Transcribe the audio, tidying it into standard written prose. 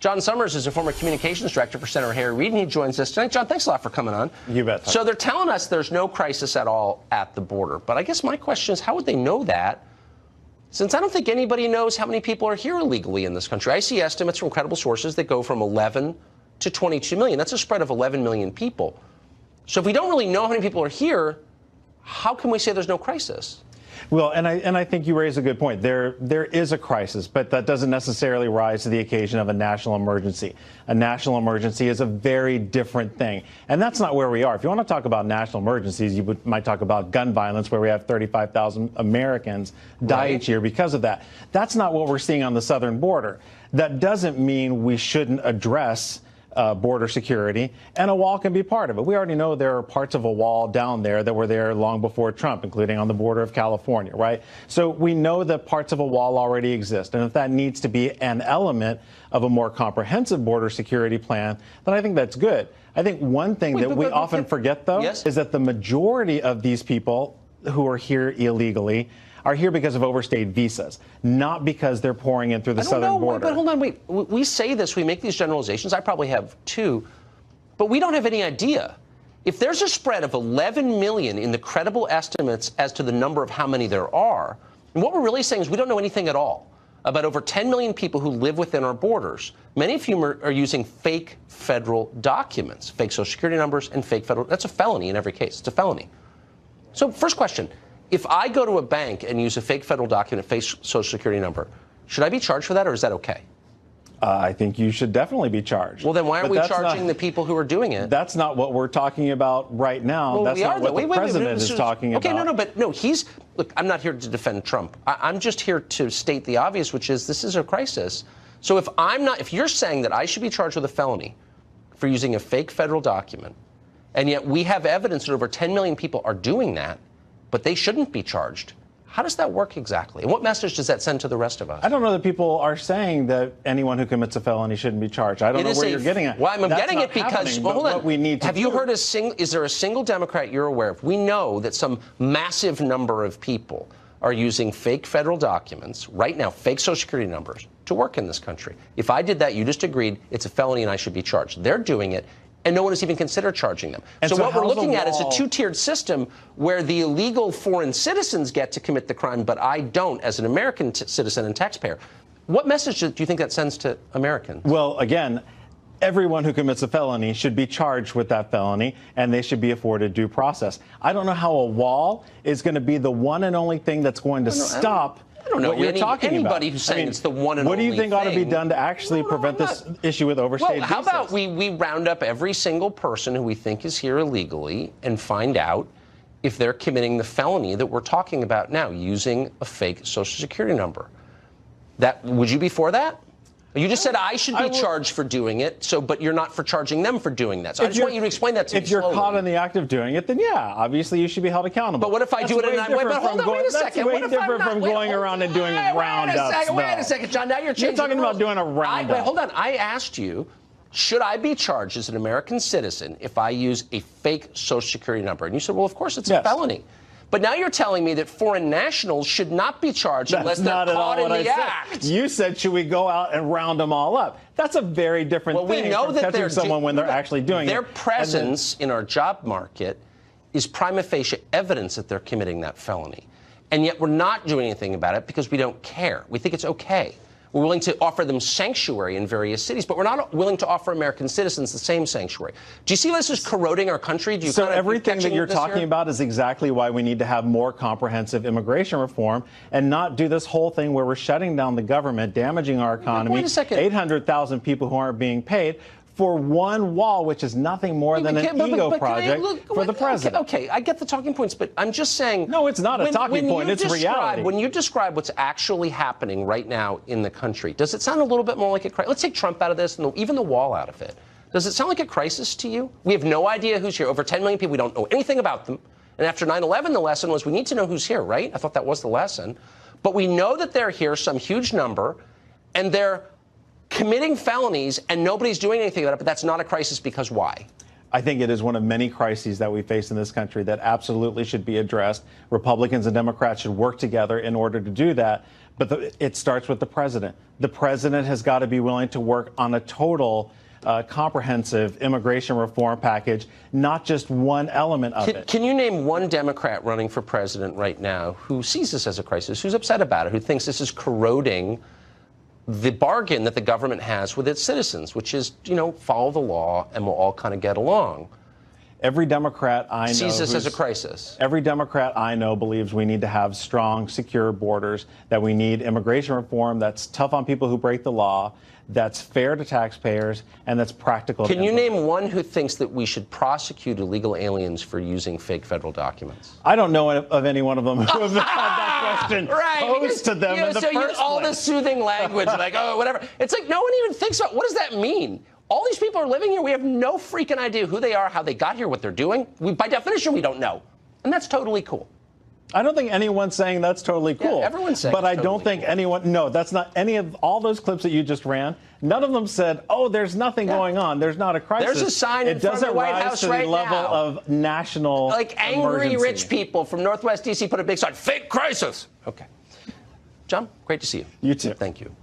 John Summers is a former communications director for Senator Harry Reid, and he joins us tonight. John, thanks a lot for coming on. You bet. So they're telling us there's no crisis at all at the border. But I guess my question is, how would they know that? Since I don't think anybody knows how many people are here illegally in this country. I see estimates from credible sources that go from 11 to 22 million. That's a spread of 11 million people. So if we don't really know how many people are here, how can we say there's no crisis? Well, and I think you raise a good point. There is a crisis, but that doesn't necessarily rise to the occasion of a national emergency. A national emergency is a very different thing. And that's not where we are. If you want to talk about national emergencies, you might talk about gun violence, where we have 35,000 Americans die each year because of that. That's not what we're seeing on the southern border. That doesn't mean we shouldn't address border security, and a wall can be part of it. We already know there are parts of a wall down there that were there long before Trump, including on the border of California, right? So we know that parts of a wall already exist, and if that needs to be an element of a more comprehensive border security plan, then I think that's good. I think one thing that we often forget, though, is that the majority of these people who are here illegally are here because of overstayed visas, not because they're pouring in through the southern border. But hold on, wait. We say this, we make these generalizations. I probably have too, but we don't have any idea. If there's a spread of 11 million in the credible estimates as to the number of how many there are, and what we're really saying is we don't know anything at all about over 10 million people who live within our borders. Many of whom are using fake federal documents, fake Social Security numbers and fake federal. That's a felony in every case. It's a felony. So first question. If I go to a bank and use a fake federal document, a fake Social Security number, should I be charged for that, or is that okay? I think you should definitely be charged. Well, then why aren't we charging the people who are doing it? That's not what we're talking about right now. Well, that's not what the president is talking about. Okay, no, look, I'm not here to defend Trump. I'm just here to state the obvious, which is this is a crisis. So if you're saying that I should be charged with a felony for using a fake federal document, and yet we have evidence that over 10 million people are doing that, but they shouldn't be charged. How does that work exactly? And what message does that send to the rest of us? I don't know that people are saying that anyone who commits a felony shouldn't be charged. I don't know where you're getting at. Well, I'm getting it because, well, hold on. What we need to have you heard is there a single Democrat you're aware of? We know that some massive number of people are using fake federal documents right now, fake Social Security numbers, to work in this country. If I did that, you just agreed it's a felony and I should be charged. They're doing it, and no one has even considered charging them. So what we're looking at is a two-tiered system where the illegal foreign citizens get to commit the crime, but I don't as an American citizen and taxpayer. What message do you think that sends to Americans? Well, again, everyone who commits a felony should be charged with that felony, and they should be afforded due process. I don't know how a wall is going to be the one and only thing that's going to stop I don't know what you're talking anybody about. who's saying it's the one and only thing. What do you think ought to be done to actually prevent this issue with overstayed visas? How about we round up every single person who we think is here illegally and find out if they're committing the felony that we're talking about now, using a fake Social Security number? Would you be for that? You just said I should be charged for doing it, but you're not for charging them for doing that. So I just want you to explain that to me slowly. If you're caught in the act of doing it, then yeah, obviously you should be held accountable. But what if I do it and I'm wait a second. That's way different from going around and doing roundups. Wait a second, John. Now you're changing. You're talking about doing a roundup. Wait, hold on. I asked you, should I be charged as an American citizen if I use a fake Social Security number? And you said, well, of course it's a felony. But now you're telling me that foreign nationals should not be charged unless they're caught in the act. You said, should we go out and round them all up? That's a very different thing from catching someone when they're actually doing it. Their presence in our job market is prima facie evidence that they're committing that felony. And yet we're not doing anything about it because we don't care. We think it's okay. We're willing to offer them sanctuary in various cities, but we're not willing to offer American citizens the same sanctuary. Do you see this as corroding our country? So everything that you're talking about is exactly why we need to have more comprehensive immigration reform and not do this whole thing where we're shutting down the government, damaging our economy. Wait a second. 800,000 people who aren't being paid for one wall, which is nothing more than an ego project for the president. Okay, I get the talking points, but I'm just saying... No, it's not a talking point, it's reality. When you describe what's actually happening right now in the country, does it sound a little bit more like a crisis? Let's take Trump out of this and even the wall out of it. Does it sound like a crisis to you? We have no idea who's here. Over 10 million people, we don't know anything about them. And after 9/11, the lesson was we need to know who's here, right? I thought that was the lesson. But we know that they're here, some huge number, and they're committing felonies, and nobody's doing anything about it, but that's not a crisis because why? I think it is one of many crises that we face in this country that absolutely should be addressed. Republicans and Democrats should work together in order to do that. But it starts with the president. The president has got to be willing to work on a total comprehensive immigration reform package, not just one element of it. Can you name one Democrat running for president right now who sees this as a crisis, who's upset about it, who thinks this is corroding the bargain that the government has with its citizens, which is, follow the law and we'll all kind of get along? Every Democrat I know sees this as a crisis. Every Democrat I know believes we need to have strong, secure borders, that we need immigration reform that's tough on people who break the law, that's fair to taxpayers, and that's practical. Can you name one who thinks that we should prosecute illegal aliens for using fake federal documents? I don't know of any one of them who have had that question posed to them in the first place. All this soothing language, like, oh, whatever. It's like no one even thinks about what does that mean? All these people are living here. We have no freaking idea who they are, how they got here, what they're doing. By definition, we don't know. And that's totally cool. I don't think anyone's saying that's totally cool. Yeah, everyone's saying but I don't think anyone, no, that's not any of all those clips that you just ran. None of them said, oh, there's nothing going on. There's not a crisis. There's a sign in front of the White House right now. It doesn't rise to the level of national like angry emergency. Rich people from Northwest D.C. put a big sign, fake crisis. Okay. John, great to see you. You too. Thank you.